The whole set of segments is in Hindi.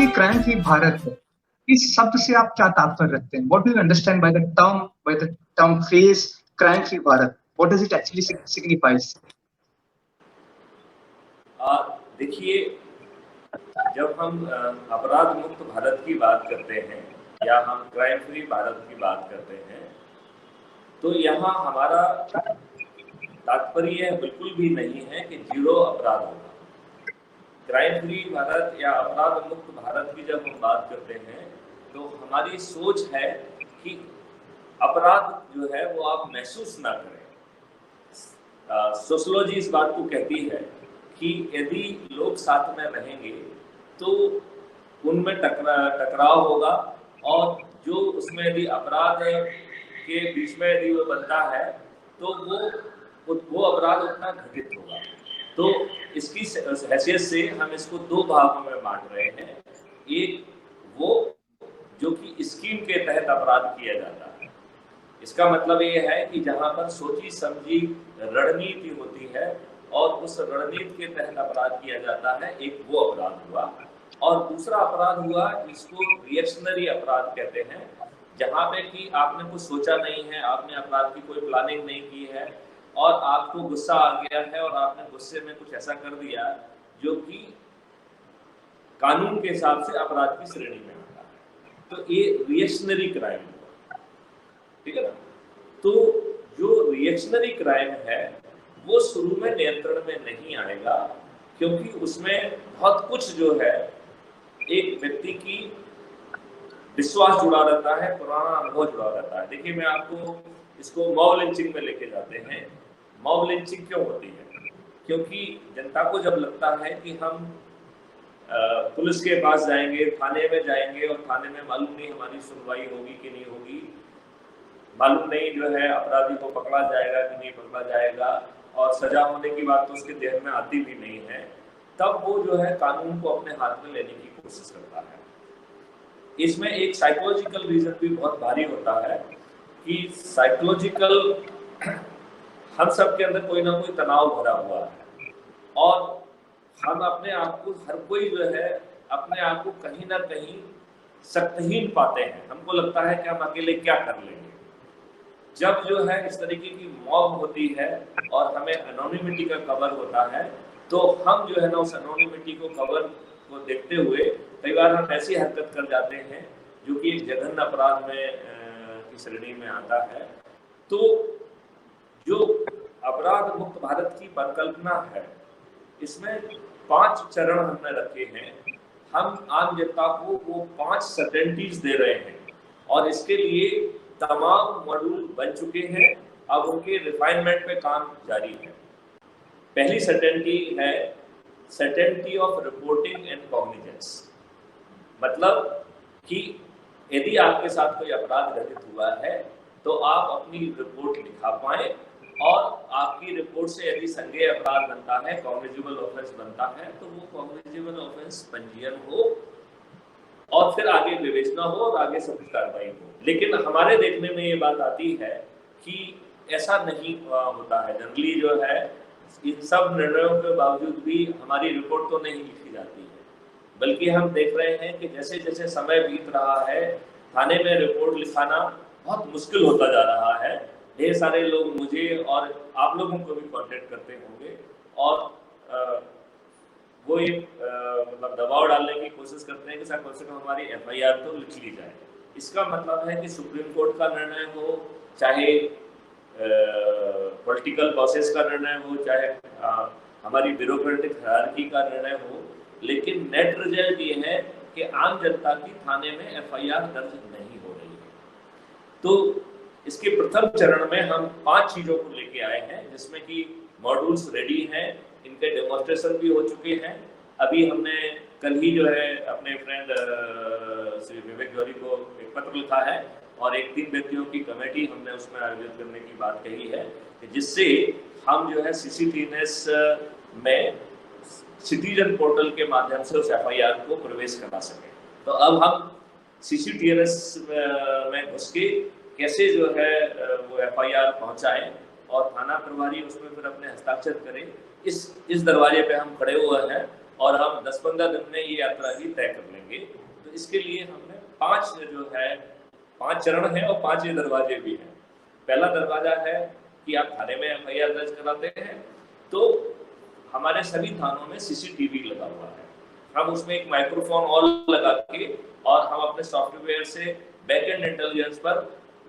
ये क्राइम फ्री भारत है, इस शब्द से आप क्या तात्पर्य रखते हैं? What do you understand by the term phrase crime free Bharat? What does it actually signifies? देखिए, जब हम अपराध मुक्त भारत की बात करते हैं या हम क्राइम फ्री भारत की बात करते हैं, तो यहाँ हमारा तात्पर्य बिल्कुल भी नहीं है कि जीरो अपराध होगा। क्राइम फ्री भारत या अपराध मुक्त भारत की जब हम बात करते हैं तो हमारी सोच है कि अपराध जो है वो आप महसूस ना करें। सोशियोलॉजी इस बात को कहती है कि यदि लोग साथ में रहेंगे तो उनमें टकराव होगा, और जो उसमें यदि अपराध के बीच में यदि वो बनता है तो वो अपराध उतना घटित होगा। तो इसकी हैसियत से हम इसको दो भागों में बांट रहे हैं। एक वो जो कि स्कीम के तहत अपराध किया जाता है, इसका मतलब ये है कि जहां पर सोची समझी रणनीति होती है और उस रणनीति के तहत अपराध किया जाता है, एक वो अपराध हुआ। और दूसरा अपराध हुआ जिसको रिएक्शनरी अपराध कहते हैं, जहां पे कि आपने कुछ सोचा नहीं है, आपने अपराध की कोई प्लानिंग नहीं की है और आपको गुस्सा आ गया है और आपने गुस्से में कुछ ऐसा कर दिया जो कि कानून के हिसाब से अपराध की श्रेणी में आता है। तो ये रिएक्शनरी क्राइम हुआ, ठीक है ना। तो जो रिएक्शनरी क्राइम है वो शुरू में नियंत्रण में नहीं आएगा, क्योंकि उसमें बहुत कुछ जो है एक व्यक्ति की विश्वास जुड़ा रहता है, पुराना अनुभव जुड़ा रहता है। देखिए, मैं आपको इसको मॉब लिंचिंग में लेके जाते हैं। मॉब लिंचिंग क्यों होती है? क्योंकि जनता को जब लगता है कि हम पुलिस के पास जाएंगे, थाने में जाएंगे और थाने में मालूम नहीं हमारी सुनवाई होगी कि नहीं होगी, मालूम नहीं जो है अपराधी को पकड़ा जाएगा कि नहीं पकड़ा जाएगा, और सजा होने की बात तो उसके देह में आती भी नहीं है, तब वो जो है कानून को अपने हाथ में लेने की कोशिश करता है। इसमें एक साइकोलॉजिकल रीजन भी बहुत भारी होता है कि साइकोलॉजिकल हम सब के अंदर कोई ना कोई तनाव भरा हुआ है और हम अपने आप को, हर कोई जो है अपने आप को कहीं ना कहीं शक्तिहीन पाते हैं। हमको लगता है कि हम अकेले क्या कर लेंगे। जब जो है इस तरीके की मॉब होती है और हमें एनोनिमिटी का कवर होता है, तो हम जो है ना उस एनोनिमिटी को कवर को देखते हुए कई बार हम ऐसी हरकत कर जाते हैं जो कि एक जघन्य अपराध में की श्रेणी में आता है। तो जो अपराध मुक्त भारत की परिकल्पना है, इसमें 5 चरण हमने रखे हैं। हम आम जनता को वो 5 सर्टेनिटीज दे रहे हैं और इसके लिए तमाम मॉड्यूल बन चुके हैं। अब उनके रिफाइनमेंट पे काम जारी है। पहली सर्टेनिटी है certainty of reporting and cognizance. मतलब कि यदि आपके साथ कोई अपराध घटित हुआ है तो आप अपनी रिपोर्ट लिखा पाएं, और आपकी रिपोर्ट से यदि संज्ञेय अपराध बनता है, कॉग्निजेबल ऑफेंस बनता है, तो वो कॉग्निजेबल ऑफेंस पंजीयन हो और फिर आगे विवेचना हो और आगे सख्त कार्रवाई हो। लेकिन हमारे देखने में ये बात आती है कि ऐसा नहीं होता है। जनरली जो है इन सब निर्णयों के बावजूद भी हमारी रिपोर्ट तो नहीं लिखी जाती है, बल्कि हम देख रहे हैं कि जैसे जैसे समय बीत रहा है, थाने में रिपोर्ट लिखाना बहुत मुश्किल होता जा रहा है। ढेर सारे लोग मुझे और आप लोगों को भी कांटेक्ट करते होंगे और वो एक मतलब दबाव डालने की कोशिश करते हैं कि सर कम से कम हमारी एफआईआर तो लिख ली जाए। इसका मतलब है कि सुप्रीम कोर्ट का निर्णय हो, चाहे पॉलिटिकल प्रोसेस का निर्णय हो, चाहे हमारी ब्यूरोक्रेटिक हायरार्की का निर्णय हो, लेकिन नेट रिजल्ट ये है कि आम जनता की थाने में एफआईआर दर्ज नहीं हो रही है। तो इसके प्रथम चरण में हम 5 चीजों को लेके आए हैं, जिसमें कि मॉड्यूल्स रेडी हैं, इनके डेमोन्स्ट्रेशन भी हो चुके हैं। अभी हमने कल ही जो है अपने फ्रेंड श्री विवेक गौरी को एक पत्र लिखा है और एक 3 व्यक्तियों की कमेटी हमने उसमें आयोजित करने की बात कही है, जिससे हम जो है सीसीटीएनएस में सिटीजन पोर्टल के माध्यम से उस एफआईआर को प्रवेश करा सकें। तो अब हम सीसीटीएनएस में घुस के कैसे जो है वो एफआईआर पहुंचाएं और थाना प्रभारी उसमें फिर अपने हस्ताक्षर करें, इस दरवाजे पे हम खड़े हुए हैं और हम 10-15 दिन में ये यात्रा भी तय कर लेंगे। तो इसके लिए हमने 5 चरण हैं और 5 दरवाजे भी हैं। पहला दरवाजा है कि आप थाने में एफआईआर दर्ज कराते हैं तो हमारे सभी थानों में सीसीटीवी लगा हुआ है। हम उसमें एक माइक्रोफोन और लगा के और हम अपने सॉफ्टवेयर से बैकएंड इंटेलिजेंस पर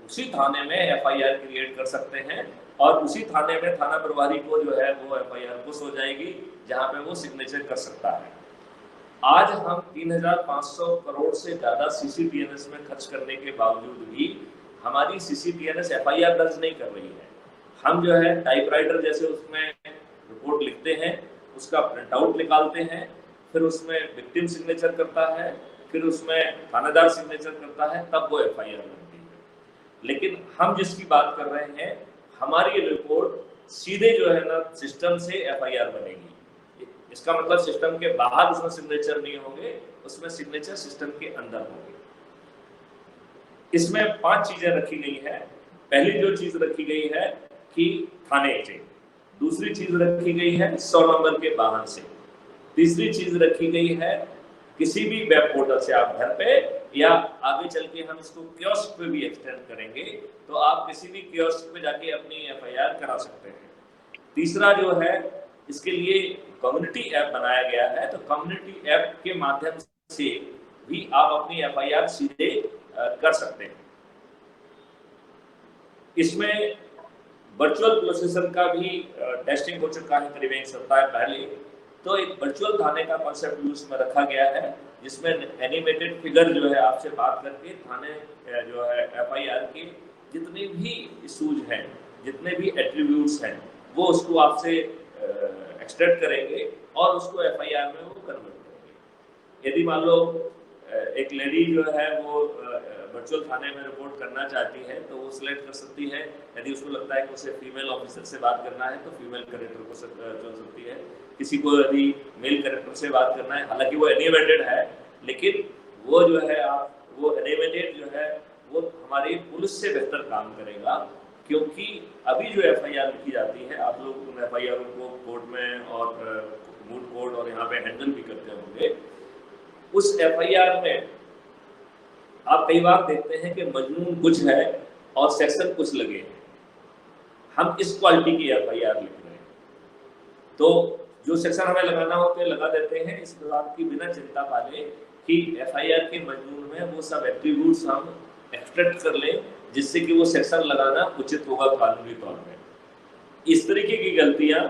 उसी थाने में एफआईआर क्रिएट कर सकते हैं और उसी थाने में थाना प्रभारी को जो है वो एफआईआर पुश हो जाएगी जहां पे वो सिग्नेचर कर सकता है। आज हम 3,500 करोड़ से ज्यादा सीसीटीएनएस में खर्च करने के बावजूद भी हमारी सीसीटीएनएस एफआईआर दर्ज नहीं कर रही है। हम जो है टाइपराइटर जैसे उसमें रिपोर्ट लिखते हैं, उसका प्रिंट आउट निकालते हैं, फिर उसमें विक्टिम सिग्नेचर करता है, फिर उसमें थानेदार सिग्नेचर करता है, तब वो एफआईआर बनती है। लेकिन हम जिसकी बात कर रहे हैं, हमारी रिपोर्ट सीधे जो है ना सिस्टम से एफआईआर बनेगी। इसका मतलब सिस्टम के बाहर उसमें सिग्नेचर नहीं होंगे, उसमें सिग्नेचर सिस्टम के अंदर होंगे। इसमें 5 चीजें रखी गई है। पहली जो चीज रखी गई है कि थाने से, दूसरी चीज रखी गई है 100 नंबर के वाहन से, तीसरी चीज रखी गई है किसी भी वेब पोर्टल से आप घर पे या आगे चल के हम इसको कियोस्क पे भी एक्सटेंड करेंगे तो आप किसी भी कियोस्क पे जाके अपनी एफआईआर करा सकते हैं। तीसरा जो है इसके लिए कम्युनिटी ऐप बनाया गया है, तो कम्युनिटी ऐप के माध्यम से भी आप अपनी एफआईआर सीधे कर सकते हैं। इसमें वर्चुअल प्रोसेसर का भी टेस्टिंग हो चुका है करीब 1 सप्ताह पहले। तो एक वर्चुअल थाने का कॉन्सेप्ट यूज में रखा गया है जिसमें एनिमेटेड फिगर जो है आपसे बात करके थाने जो है एफआईआर के जितने भी इशूज हैं, जितने भी एट्रीब्यूट्स हैं, वो उसको आपसे एक्सट्रैक्ट करेंगे और उसको एफआईआर में वो कन्वर्ट करेंगे। यदि मान लो एक लेडी जो है वो वर्चुअल थाने में रिपोर्ट करना चाहती है तो वो सिलेक्ट कर सकती है। यदि उसको लगता है कि उसे फीमेल ऑफिसर से बात करना है तो फीमेल कैरेक्टर को चुन सकती है। किसी को यदि मेल कैरेक्टर से बात करना है, हालांकि वो एनिमेटेड है, लेकिन वो जो है वो एनिमेटेड जो है वो हमारी पुलिस से बेहतर काम करेगा, क्योंकि अभी जो एफआईआर लिखी जाती है, आप लोग उन एफआईआर को कोर्ट में और मूड कोर्ट और यहाँ पे हैंडल भी करते होंगे। उस एफआईआर में आप कई बार देखते हैं कि मजमून कुछ है और सेक्शन कुछ लगे हैं। हम इस क्वालिटी की एफआईआर लिख रहे हैं, तो जो सेक्शन हमें लगाना होते हैं लगा देते हैं, इस बात की बिना चिंता पाले कि एफआईआर के मजमून में वो सब एट्रीब्यूट्स हम एक्सट्रैक्ट कर लें जिससे कि वो सेक्शन लगाना उचित होगा कानूनी तौर पर। इस तरीके की गलतियां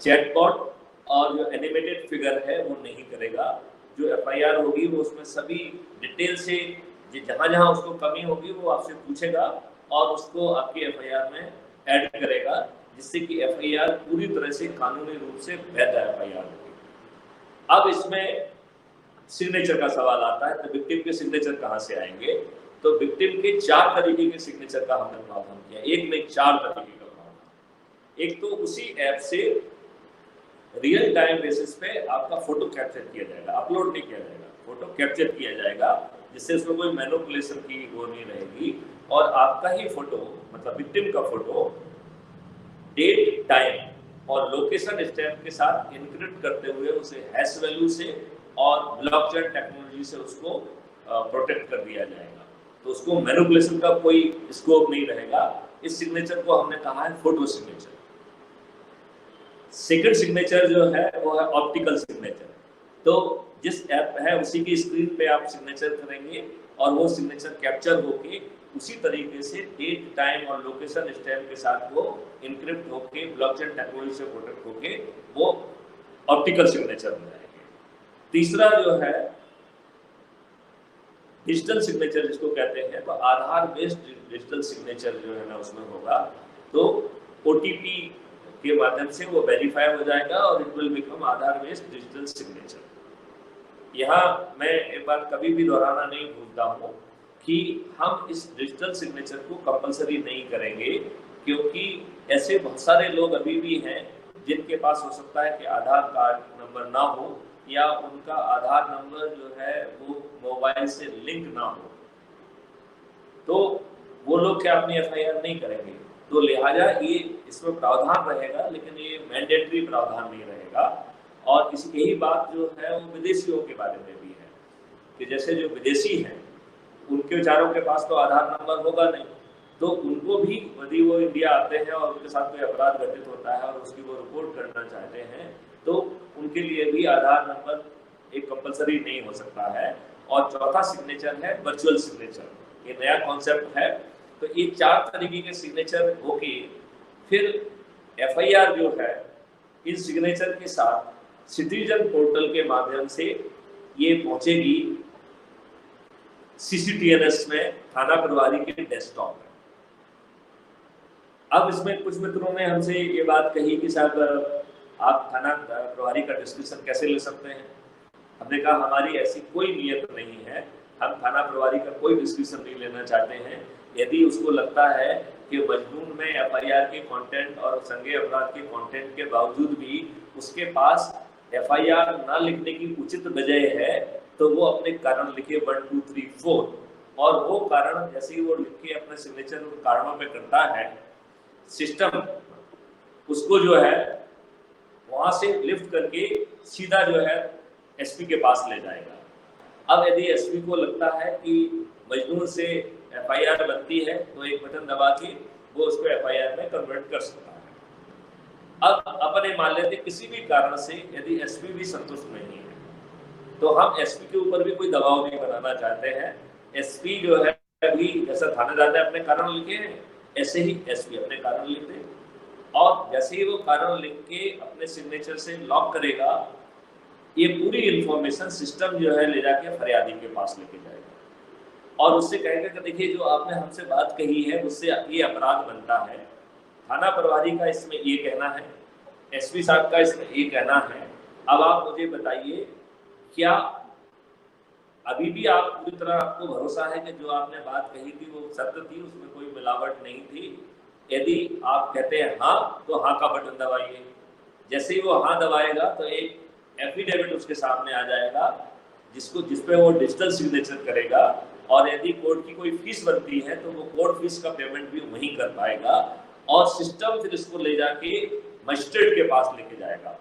चैटबॉट और जो एनिमेटेड फिगर है वो नहीं करेगा। जो एफआईआर होगी वो उसमें सभी डिटेल से जहां जहां उसको कमी होगी वो आपसे पूछेगा और उसको आपकी एफआईआर में ऐड करेगा, जिससे कि एफआईआर पूरी तरह से कानूनी रूप से वैध एफआईआर होगी। अब इसमें सिग्नेचर का सवाल आता है, तो विक्टिम के सिग्नेचर कहां से आएंगे? तो विक्टिम के 4 तरीके के सिग्नेचर का हमने प्रावधान किया, एक नहीं 4 तरीके का प्रावधान। एक तो उसी ऐप से रियल टाइम बेसिस पे आपका फोटो कैप्चर किया जाएगा, अपलोड नहीं किया जाएगा, फोटो कैप्चर किया जाएगा, जिससे उसमें कोई मैनिपुलेशन की वो नहीं रहेगी और आपका ही फोटो मतलब विक्टिम का फोटो डेट, टाइम और लोकेशन स्टैम्प के साथ इनक्रिप्ट करते हुए उसे हैश वैल्यू से और ब्लॉकचेन टेक्नोलॉजी से उसको प्रोटेक्ट कर दिया जाएगा। तो उसको मैनिपुलेशन का कोई स्कोप नहीं रहेगा। इस सिग्नेचर को हमने कहा है फोटो सिग्नेचर। सेकंड सिग्नेचर जो है वो है ऑप्टिकल सिग्नेचर। तो जिस ऐप है उसी की स्क्रीन पे आप सिग्नेचर करेंगे और वो सिग्नेचर कैप्चर होके उसी तरीके से डेट, टाइम और लोकेशन स्टैम्प के साथ वो इनक्रिप्ट होके ब्लॉकचेन टेक्नोलॉजी से प्रोटेक्ट होके वो ऑप्टिकल सिग्नेचर हो जाएंगे। तीसरा जो है डिजिटल सिग्नेचर जिसको कहते हैं, तो आधार बेस्ड डिजिटल सिग्नेचर जो है ना उसमें होगा। तो ओटीपी के माध्यम से वो वेरीफाई हो जाएगा और it will become Aadhaar based digital signature. यहाँ मैं एक बार कभी भी दोहराना नहीं भूलता हूँ कि हम इस डिजिटल सिग्नेचर को कंपलसरी नहीं करेंगे, क्योंकि ऐसे बहुत सारे लोग अभी भी हैं जिनके पास हो सकता है कि आधार कार्ड नंबर ना हो या उनका आधार नंबर जो है वो मोबाइल से लिंक ना हो, तो वो लोग क्या अपनी एफआईआर नहीं करेंगे। तो लिहाजा ये इसमें प्रावधान रहेगा, लेकिन ये मैंडेटरी प्रावधान नहीं रहेगा। और यही बात जो है वो विदेशियों के बारे में भी है कि जैसे जो विदेशी हैं उनके बेचारों के पास तो आधार नंबर होगा नहीं, तो उनको भी यदि वो इंडिया आते हैं और उनके साथ कोई अपराध घटित होता है और उसकी वो रिपोर्ट करना चाहते हैं तो उनके लिए भी आधार नंबर एक कंपलसरी नहीं हो सकता है। और चौथा सिग्नेचर है वर्चुअल सिग्नेचर, ये नया कॉन्सेप्ट है। तो ये 4 तरीके के सिग्नेचर होके फिर FIR जो है इन सिग्नेचर के साथ सिटीजन पोर्टल के माध्यम से ये पहुंचेगी CCTNS में, थाना प्रभारी के डेस्कटॉप में। अब इसमें कुछ मित्रों ने हमसे ये बात कही कि साहब आप थाना प्रभारी का डिस्क्रिप्शन कैसे ले सकते हैं। हमने कहा हमारी ऐसी कोई नियत नहीं है, हम थाना प्रभारी का कोई डिस्क्रिप्शन नहीं लेना चाहते हैं। यदि उसको लगता है कि मजनून में FIR के कंटेंट और संज्ञेय अपराध के कंटेंट के बावजूद भी उसके पास FIR ना लिखने की उचित वजह है तो वो अपने कारण लिखे 1 2 3 4, और वो कारण जैसे ही वो लिख के अपने सिग्नेचर उन कारणों पे करता है, सिस्टम उसको जो है वहां से लिफ्ट करके सीधा जो है SP के पास ले जाएगा। अब यदि SP को लगता है कि मजदूर से FIR बनती है तो एक बटन दबा के वो उसको FIR में कन्वर्ट कर सकता है। अब अपन मान लेते किसी भी कारण से यदि SP भी संतुष्ट नहीं है तो हम SP के ऊपर भी कोई दबाव नहीं बनाना चाहते हैं। SP जो है अभी जैसा थानेदार ने अपने कारण लिखे हैं ऐसे ही SP अपने कारण लिख दे, और जैसे ही वो कारण लिख के अपने सिग्नेचर से लॉक करेगा ये पूरी इंफॉर्मेशन सिस्टम जो है ले जाके फरियादी के पास लेके जाएगा और उससे कहेगा कि देखिए जो आपने हमसे बात कही है उससे ये अपराध बनता है। थाना प्रभारी का इसमें ये कहना है, SP साहब का इसमें ये कहना है। अब आप मुझे बताइए क्या अभी भी आप पूरी तरह आपको भरोसा है कि जो आपने बात कही थी वो सत्य थी, उसमें कोई मिलावट नहीं थी? यदि आप कहते हैं हाँ तो हाँ का बटन दबाइए। जैसे ही वो हाँ दबाएगा तो एक एफिडेविट उसके सामने आ जाएगा जिसपे वो डिजिटल सिग्नेचर करेगा, और यदि कोर्ट की कोई फीस बनती है तो वो कोर्ट फीस का पेमेंट भी वहीं कर पाएगा, और सिस्टम फिर इसको ले जाके मजिस्ट्रेट के पास लेके जाएगा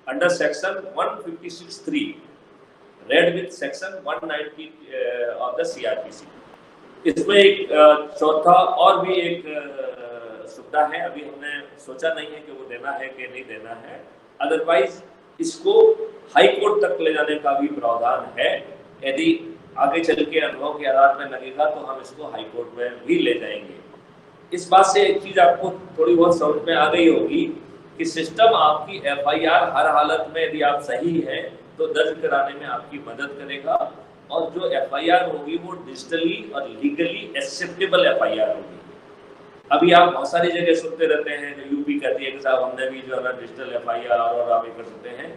under section 156(3) red with section 190 of the CRPC। इसमें एक चौथा और भी एक सुविधा है, अभी हमने सोचा नहीं है कि वो देना है कि नहीं देना है, अदरवाइज इसको हाई कोर्ट तक ले जाने का भी प्रावधान है। यदि आगे चल के अनुभव के आधार पर लगेगा तो हम इसको हाई कोर्ट में भी ले जाएंगे। इस बात से एक चीज आपको थोड़ी बहुत समझ में आ गई होगी कि सिस्टम आपकी FIR हर हालत में यदि आप सही हैं तो दर्ज कराने में आपकी मदद करेगा, और जो FIR होगी वो डिजिटली और लीगली एक्सेप्टेबल FIR होगी। अभी आप बहुत सारी जगह सुनते रहते हैं जो यूपी कहती है कि साहब हमने भी जो है ना डिजिटल FIR और आप कर सकते हैं।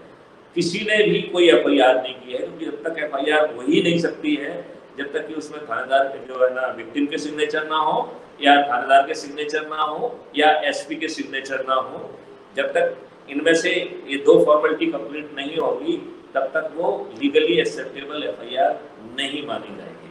किसी ने भी कोई FIR नहीं की है, क्योंकि जब तक FIR हो ही नहीं सकती है जब तक कि उसमें थानेदार के जो है ना विक्टिम के सिग्नेचर ना हो, या थानेदार के सिग्नेचर ना हो, या SP के सिग्नेचर ना हो, जब तक इनमें से ये 2 फॉर्मेलिटी कंप्लीट नहीं होगी तब तक वो लीगली एक्सेप्टेबल FIR नहीं मानी जाएगी।